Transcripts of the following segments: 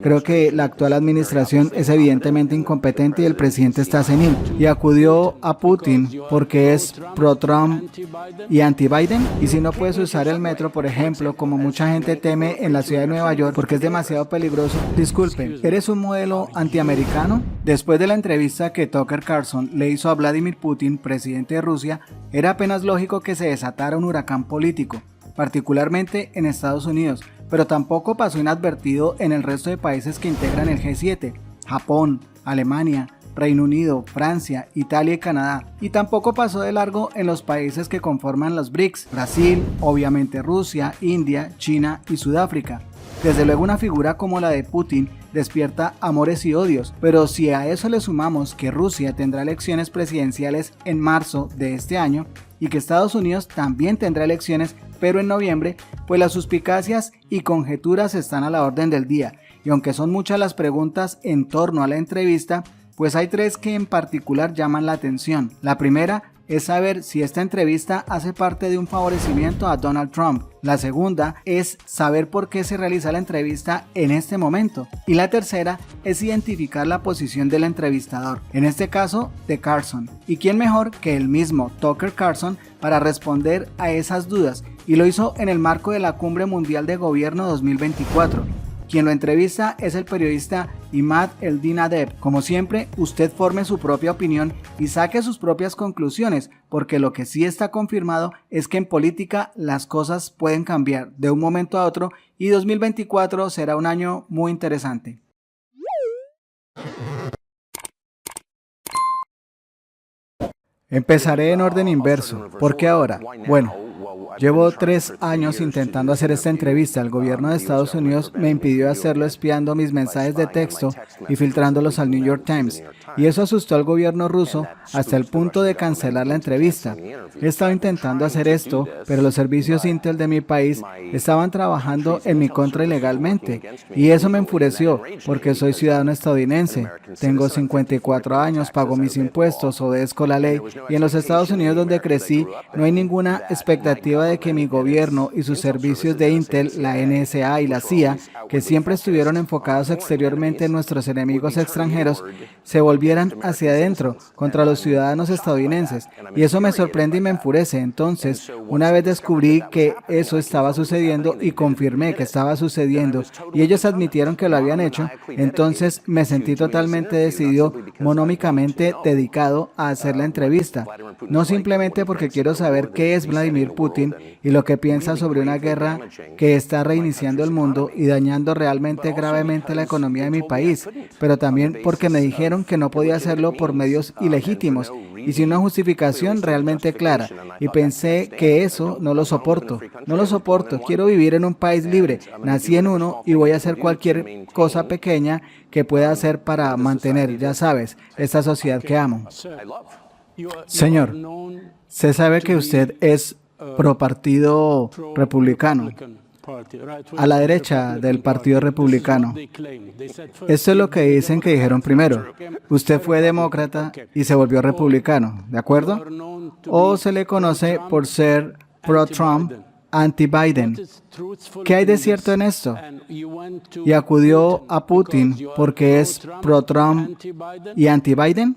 Creo que la actual administración es evidentemente incompetente y el presidente está senil. Y acudió a Putin porque es pro-Trump y anti-Biden. Y si no puedes usar el metro, por ejemplo, como mucha gente teme en la ciudad de Nueva York porque es demasiado peligroso, disculpen, ¿eres un modelo antiamericano? Después de la entrevista que Tucker Carlson le hizo a Vladimir Putin, presidente de Rusia, era apenas lógico que se desatara un huracán político, particularmente en Estados Unidos, pero tampoco pasó inadvertido en el resto de países que integran el G7, Japón, Alemania, Reino Unido, Francia, Italia y Canadá, y tampoco pasó de largo en los países que conforman los BRICS, Brasil, obviamente Rusia, India, China y Sudáfrica. Desde luego una figura como la de Putin despierta amores y odios, pero si a eso le sumamos que Rusia tendrá elecciones presidenciales en marzo de este año y que Estados Unidos también tendrá elecciones pero en noviembre, pues las suspicacias y conjeturas están a la orden del día, y aunque son muchas las preguntas en torno a la entrevista, pues hay tres que en particular llaman la atención. La primera es saber si esta entrevista hace parte de un favorecimiento a Donald Trump. La segunda es saber por qué se realiza la entrevista en este momento. Y la tercera es identificar la posición del entrevistador, en este caso de Carlson. ¿Y quién mejor que el mismo Tucker Carlson para responder a esas dudas? Y lo hizo en el marco de la Cumbre Mundial de Gobierno 2024. Quien lo entrevista es el periodista Imad Eldin Adeb. Como siempre, usted forme su propia opinión y saque sus propias conclusiones, porque lo que sí está confirmado es que en política las cosas pueden cambiar de un momento a otro y 2024 será un año muy interesante. Empezaré en orden inverso. ¿Por qué ahora? Bueno, llevo 3 años intentando hacer esta entrevista. El gobierno de Estados Unidos me impidió hacerlo espiando mis mensajes de texto y filtrándolos al New York Times. Y eso asustó al gobierno ruso hasta el punto de cancelar la entrevista. He estado intentando hacer esto, pero los servicios Intel de mi país estaban trabajando en mi contra ilegalmente. Y eso me enfureció, porque soy ciudadano estadounidense. Tengo 54 años, pago mis impuestos, obedezco la ley. Y en los Estados Unidos donde crecí, no hay ninguna expectativa de que mi gobierno y sus servicios de Intel, la NSA y la CIA, que siempre estuvieron enfocados exteriormente en nuestros enemigos extranjeros, se volvieran hacia adentro contra los ciudadanos estadounidenses. Y eso me sorprende y me enfurece. Entonces, una vez descubrí que eso estaba sucediendo y confirmé que estaba sucediendo y ellos admitieron que lo habían hecho, entonces me sentí totalmente decidido, monómicamente dedicado a hacer la entrevista. No simplemente porque quiero saber qué es Vladimir Putin y lo que piensa sobre una guerra que está reiniciando el mundo y dañando realmente gravemente la economía de mi país, pero también porque me dijeron que no podía hacerlo por medios ilegítimos y sin una justificación realmente clara, y pensé que eso no lo soporto, quiero vivir en un país libre, nací en uno y voy a hacer cualquier cosa pequeña que pueda hacer para mantener, ya sabes, esta sociedad que amo. Señor, se sabe que usted es pro partido republicano, a la derecha del partido republicano. Esto es lo que dicen que dijeron primero. Usted fue demócrata y se volvió republicano, ¿de acuerdo? O se le conoce por ser pro-Trump, anti-Biden. ¿Qué hay de cierto en esto? Y acudió a Putin porque es pro-Trump y anti-Biden.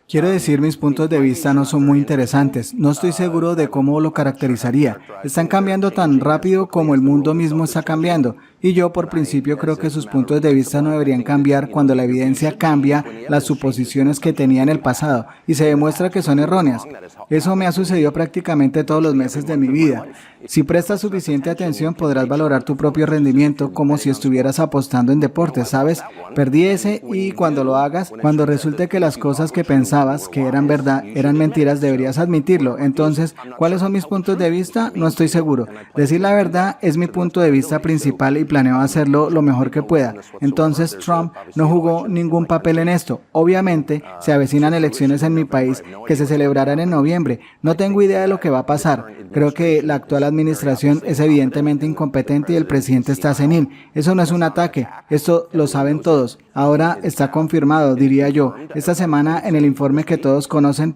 Quiero decir, mis puntos de vista no son muy interesantes. No estoy seguro de cómo lo caracterizaría. Están cambiando tan rápido como el mundo mismo está cambiando. Y yo, por principio, creo que sus puntos de vista no deberían cambiar cuando la evidencia cambia las suposiciones que tenía en el pasado y se demuestra que son erróneas. Eso me ha sucedido prácticamente todos los meses de mi vida. Si prestas suficiente atención, podrás valorar tu propio rendimiento como si estuvieras apostando en deportes, ¿sabes? Perdí ese y cuando lo hagas, cuando resulte que las cosas que pensabas que eran verdad, eran mentiras, deberías admitirlo. Entonces, ¿cuáles son mis puntos de vista? No estoy seguro. Decir la verdad es mi punto de vista principal y planeo hacerlo lo mejor que pueda. Entonces, Trump no jugó ningún papel en esto. Obviamente, se avecinan elecciones en mi país que se celebrarán en noviembre. No tengo idea de lo que va a pasar. Creo que la actual administración es evidentemente incompetente y el presidente está senil. Eso no es un ataque. Esto lo saben todos. Ahora está confirmado, diría yo, esta semana en el informe que todos conocen,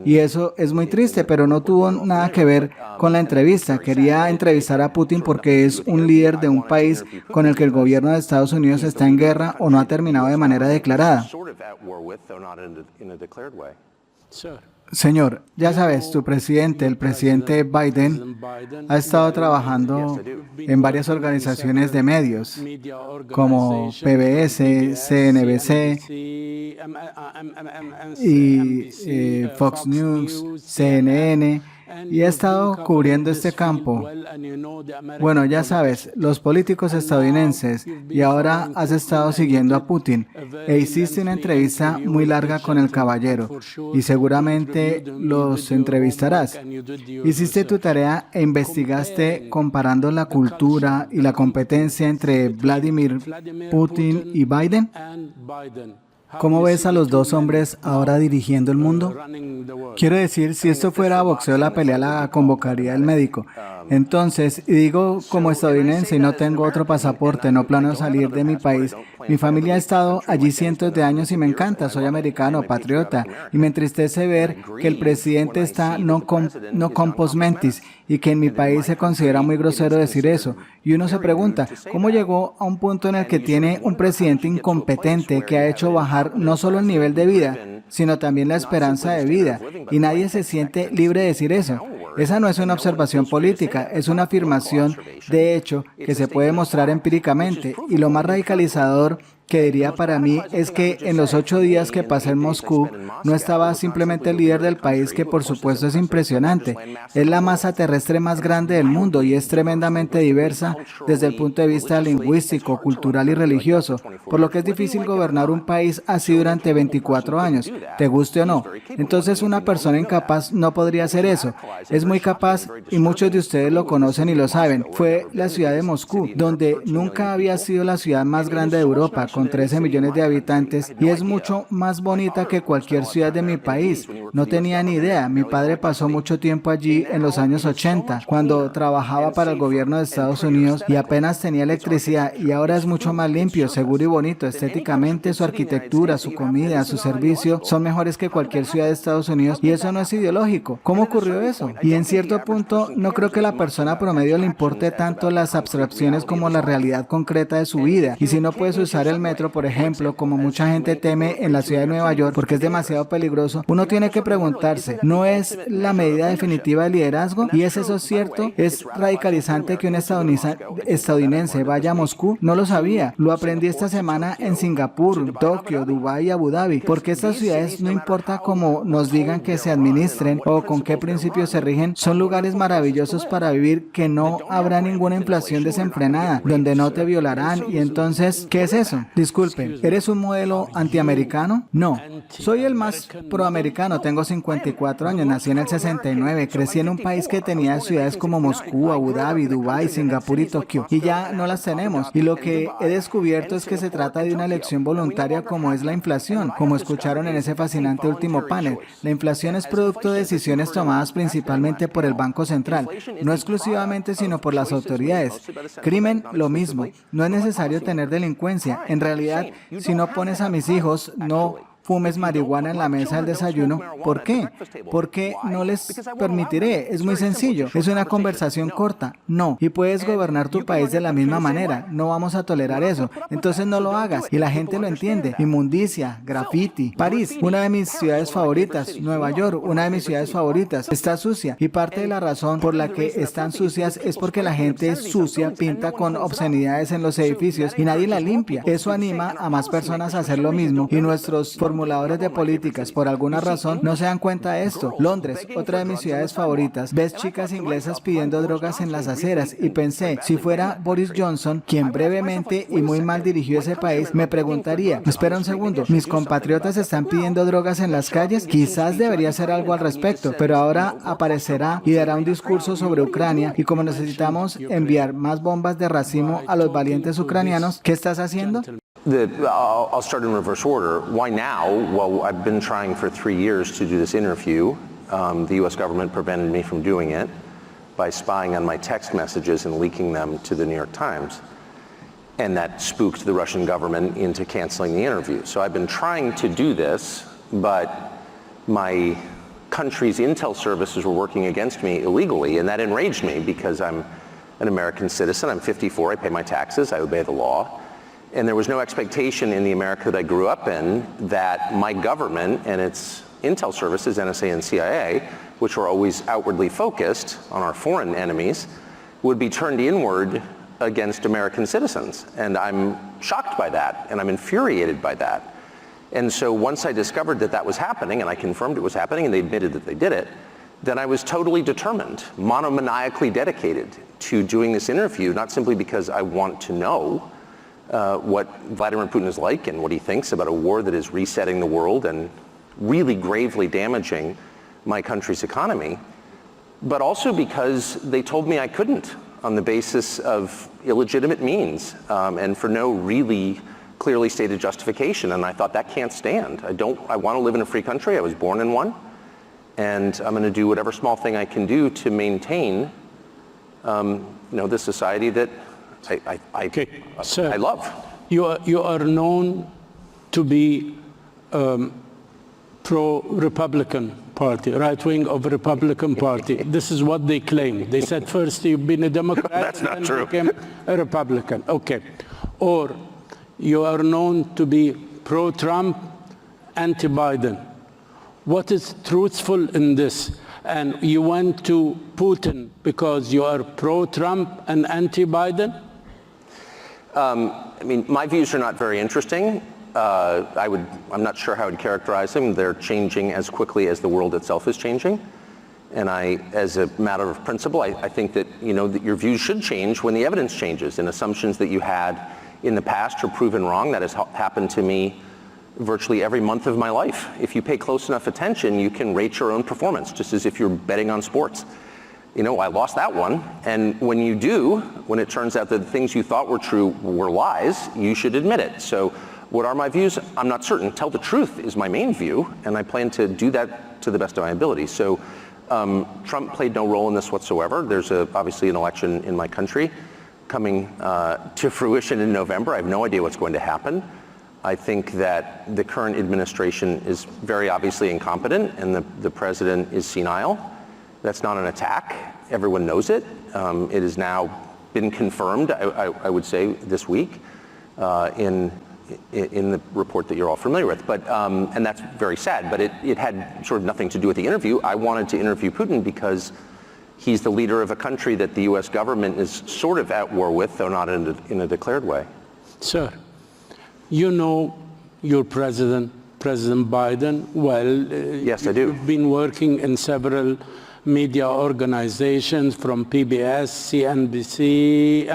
y eso es muy triste, pero no tuvo nada que ver con la entrevista. Quería entrevistar a Putin porque es un líder de un país país con el que el gobierno de Estados Unidos está en guerra o no ha terminado de manera declarada. Señor, ya sabes, tu presidente, el presidente Biden, ha estado trabajando en varias organizaciones de medios, como PBS, CNBC y Fox News, CNN, y ha estado cubriendo este campo. Bueno, ya sabes, los políticos estadounidenses, y ahora has estado siguiendo a Putin, e hiciste una entrevista muy larga con el caballero, y seguramente los entrevistarás. Hiciste tu tarea e investigaste comparando la cultura y la competencia entre Vladimir Putin y Biden. ¿Cómo ves a los dos hombres ahora dirigiendo el mundo? Quiero decir, si esto fuera boxeo, la pelea la convocaría el médico. Entonces, y digo como estadounidense y no tengo otro pasaporte, no planeo salir de mi país. Mi familia ha estado allí cientos de años y me encanta, soy americano, patriota, y me entristece ver que el presidente está no compos mentis y que en mi país se considera muy grosero decir eso. Y uno se pregunta, ¿cómo llegó a un punto en el que tiene un presidente incompetente que ha hecho bajar no solo el nivel de vida, sino también la esperanza de vida? Y nadie se siente libre de decir eso. Esa no es una observación política, es una afirmación de hecho que se puede mostrar empíricamente. Y lo más radicalizador que diría para mí es que en los 8 días que pasé en Moscú no estaba simplemente el líder del país, que por supuesto es impresionante. Es la masa terrestre más grande del mundo y es tremendamente diversa desde el punto de vista lingüístico, cultural y religioso, por lo que es difícil gobernar un país así durante 24 años, te guste o no. Entonces una persona incapaz no podría hacer eso. Es muy capaz y muchos de ustedes lo conocen y lo saben. Fue la ciudad de Moscú, donde nunca había sido la ciudad más grande de Europa, con 13 millones de habitantes, y es mucho más bonita que cualquier ciudad de mi país. No tenía ni idea. Mi padre pasó mucho tiempo allí en los años 80, cuando trabajaba para el gobierno de Estados Unidos y apenas tenía electricidad, y ahora es mucho más limpio, seguro y bonito. Estéticamente, su arquitectura, su comida, su servicio son mejores que cualquier ciudad de Estados Unidos, y eso no es ideológico. ¿Cómo ocurrió eso? Y en cierto punto, no creo que a la persona promedio le importe tanto las abstracciones como la realidad concreta de su vida. Y si no puedes usar el metro, por ejemplo, como mucha gente teme en la ciudad de Nueva York porque es demasiado peligroso, uno tiene que preguntarse, ¿no es la medida definitiva de liderazgo? ¿Y es eso cierto? ¿Es radicalizante que un estadounidense vaya a Moscú? No lo sabía. Lo aprendí esta semana en Singapur, Tokio, Dubái y Abu Dhabi, porque estas ciudades, no importa cómo nos digan que se administren o con qué principios se rigen, son lugares maravillosos para vivir, que no habrá ninguna inflación desenfrenada, donde no te violarán. Y entonces, ¿qué es eso? Disculpe, ¿eres un modelo antiamericano? No. Soy el más proamericano, tengo 54 años, nací en el 69, crecí en un país que tenía ciudades como Moscú, Abu Dhabi, Dubái, Singapur y Tokio, y ya no las tenemos. Y lo que he descubierto es que se trata de una elección voluntaria, como es la inflación, como escucharon en ese fascinante último panel. La inflación es producto de decisiones tomadas principalmente por el Banco Central, no exclusivamente sino por las autoridades. Crimen, lo mismo. No es necesario tener delincuencia. En realidad, si no pones a mis hijos, no fumes marihuana en la mesa del desayuno. ¿Por qué? Porque no les permitiré. Es muy sencillo. Es una conversación corta. No. Y puedes gobernar tu país de la misma manera. No vamos a tolerar eso. Entonces no lo hagas. Y la gente lo entiende. Inmundicia, graffiti. París, una de mis ciudades favoritas. Nueva York, una de mis ciudades favoritas. Está sucia. Y parte de la razón por la que están sucias es porque la gente sucia pinta con obscenidades en los edificios y nadie la limpia. Eso anima a más personas a hacer lo mismo, y nuestros formuladores de políticas, por alguna razón, no se dan cuenta de esto. Londres, otra de mis ciudades favoritas, ves chicas inglesas pidiendo drogas en las aceras, y pensé, si fuera Boris Johnson, quien brevemente y muy mal dirigió ese país, me preguntaría, espera un segundo, ¿mis compatriotas están pidiendo drogas en las calles? Quizás debería hacer algo al respecto, pero ahora aparecerá y dará un discurso sobre Ucrania, y como necesitamos enviar más bombas de racimo a los valientes ucranianos, ¿qué estás haciendo? I'll start in reverse order. Why now? Well, I've been trying for 3 years to do this interview. The U.S. government prevented me from doing it by spying on my text messages and leaking them to the New York Times. And that spooked the Russian government into canceling the interview. So I've been trying to do this, but my country's intel services were working against me illegally, and that enraged me because I'm an American citizen. I'm 54, I pay my taxes, I obey the law. And there was no expectation in the America that I grew up in that my government and its intel services, NSA and CIA, which were always outwardly focused on our foreign enemies, would be turned inward against American citizens. And I'm shocked by that, and I'm infuriated by that. And so once I discovered that that was happening, and I confirmed it was happening, and they admitted that they did it, then I was totally determined, monomaniacally dedicated to doing this interview, not simply because I want to know what Vladimir Putin is like and what he thinks about a war that is resetting the world and really gravely damaging my country's economy, but also because they told me I couldn't on the basis of illegitimate means and for no really clearly stated justification. And I thought that can't stand. I want to live in a free country. I was born in one. And I'm going to do whatever small thing I can do to maintain the society that I love. You are known to be pro-Republican Party, right wing of Republican Party. This is what they claim. They said first you've been a Democrat That's not and true. became a Republican. Okay. Or you are known to be pro-Trump, anti-Biden. What is truthful in this? And you went to Putin because you are pro-Trump and anti-Biden? I mean, my views are not very interesting. I'm not sure how I'd characterize them. They're changing as quickly as the world itself is changing. And as a matter of principle, I think that, that your views should change when the evidence changes, and assumptions that you had in the past are proven wrong. That has happened to me virtually every month of my life. If you pay close enough attention, you can rate your own performance, just as if you're betting on sports. I lost that one. And when you do, when it turns out that the things you thought were true were lies, you should admit it. So what are my views? I'm not certain. Tell the truth is my main view, and I plan to do that to the best of my ability. So Trump played no role in this whatsoever. There's obviously an election in my country coming to fruition in November. I have no idea what's going to happen. I think that the current administration is very obviously incompetent, and the president is senile. That's not an attack. Everyone knows it. It has now been confirmed, I would say, this week in the report that you're all familiar with. But and that's very sad. But it had sort of nothing to do with the interview. I wanted to interview Putin because he's the leader of a country that the U.S. government is sort of at war with, though not in a declared way. Sir, you know your President Biden well. Yes, I do. You've been working in several media organizations, from PBS, CNBC,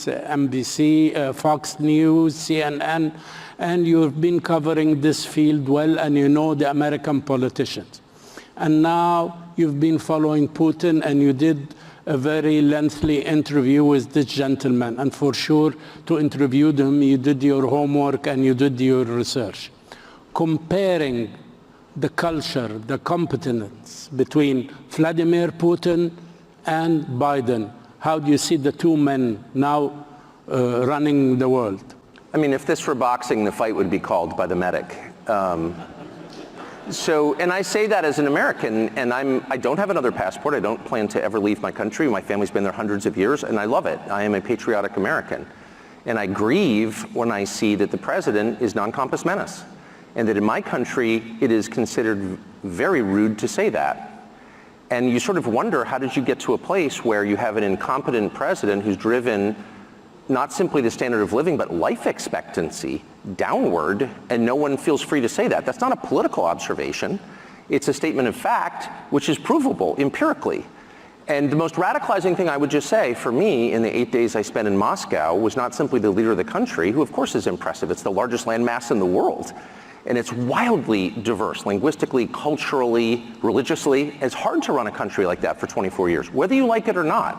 MSNBC, Fox News, CNN, and you've been covering this field well, and you know the American politicians. And now you've been following Putin, and you did a very lengthy interview with this gentleman. And for sure, to interview them, you did your homework and you did your research. Comparing the culture, the competence between Vladimir Putin and Biden, how do you see the two men now running the world? I mean, if this were boxing, the fight would be called by the medic. And I say that as an American, and I don't have another passport. I don't plan to ever leave my country. My family's been there hundreds of years, and I love it. I am a patriotic American. And I grieve when I see that the president is non compos mentis, and that in my country, it is considered very rude to say that. And you sort of wonder, how did you get to a place where you have an incompetent president who's driven not simply the standard of living, but life expectancy downward, and no one feels free to say that? That's not a political observation. It's a statement of fact, which is provable empirically. And the most radicalizing thing I would just say for me in the 8 days I spent in Moscow was not simply the leader of the country, who of course is impressive. It's the largest landmass in the world. And it's wildly diverse, linguistically, culturally, religiously. It's hard to run a country like that for 24 years, whether you like it or not.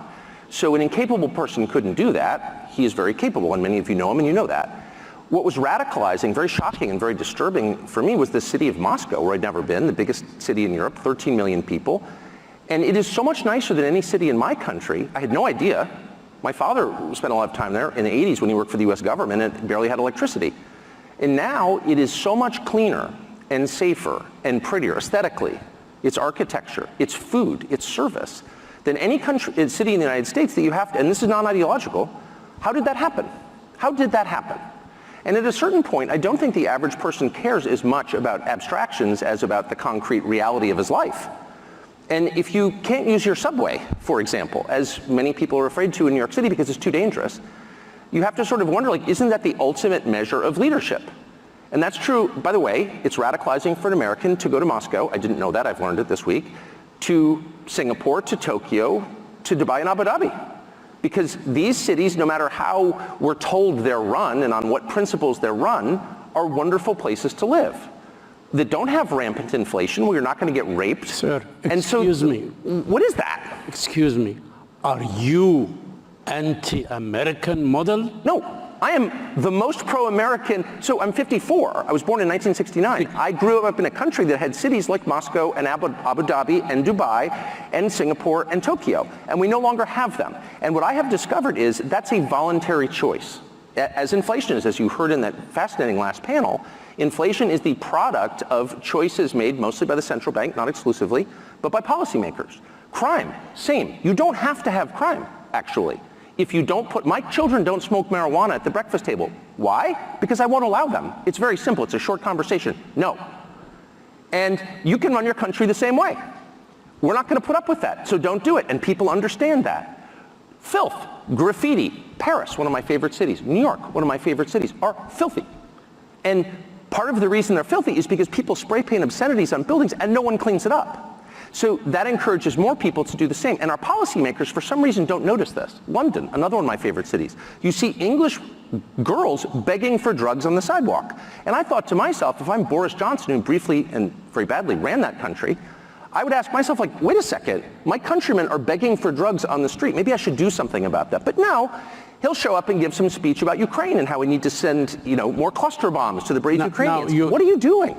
So an incapable person couldn't do that. He is very capable, and many of you know him, and you know that. What was radicalizing, very shocking, and very disturbing for me was the city of Moscow, where I'd never been, the biggest city in Europe, 13 million people. And it is so much nicer than any city in my country. I had no idea. My father spent a lot of time there in the 80s when he worked for the US government and barely had electricity. And now it is so much cleaner and safer and prettier aesthetically. It's architecture, it's food, it's service. than any city in the United States that you have to, and this is non-ideological. How did that happen? How did that happen? And at a certain point, I don't think the average person cares as much about abstractions as about the concrete reality of his life. And if you can't use your subway, for example, as many people are afraid to in New York City because it's too dangerous, you have to sort of wonder, like, isn't that the ultimate measure of leadership? And that's true, by the way, it's radicalizing for an American to go to Moscow, I didn't know that, I've learned it this week, to Singapore, to Tokyo, to Dubai and Abu Dhabi. Because these cities, no matter how we're told they're run and on what principles they're run, are wonderful places to live that don't have rampant inflation, where you're not going to get raped. Sir, excuse me. What is that? Excuse me. Are you anti-American model? No. I am the most pro-American. So I'm 54. I was born in 1969. I grew up in a country that had cities like Moscow and Abu Dhabi and Dubai and Singapore and Tokyo. And we no longer have them. And what I have discovered is that's a voluntary choice. As inflation is, as you heard in that fascinating last panel, inflation is the product of choices made mostly by the central bank, not exclusively, but by policymakers. Crime, same. You don't have to have crime, actually. If you don't put, my children don't smoke marijuana at the breakfast table. Why? Because I won't allow them. It's very simple. It's a short conversation. No. And you can run your country the same way. We're not going to put up with that, so don't do it. And people understand that. Filth, graffiti, Paris, one of my favorite cities, New York, one of my favorite cities, are filthy. And part of the reason they're filthy is because people spray paint obscenities on buildings and no one cleans it up. So that encourages more people to do the same. And our policymakers, for some reason, don't notice this. London, another one of my favorite cities. You see English girls begging for drugs on the sidewalk. And I thought to myself, if I'm Boris Johnson, who briefly and very badly ran that country, I would ask myself, like, wait a second, my countrymen are begging for drugs on the street. Maybe I should do something about that. But no, he'll show up and give some speech about Ukraine and how we need to send, more cluster bombs to the brave Ukrainians. What are you doing?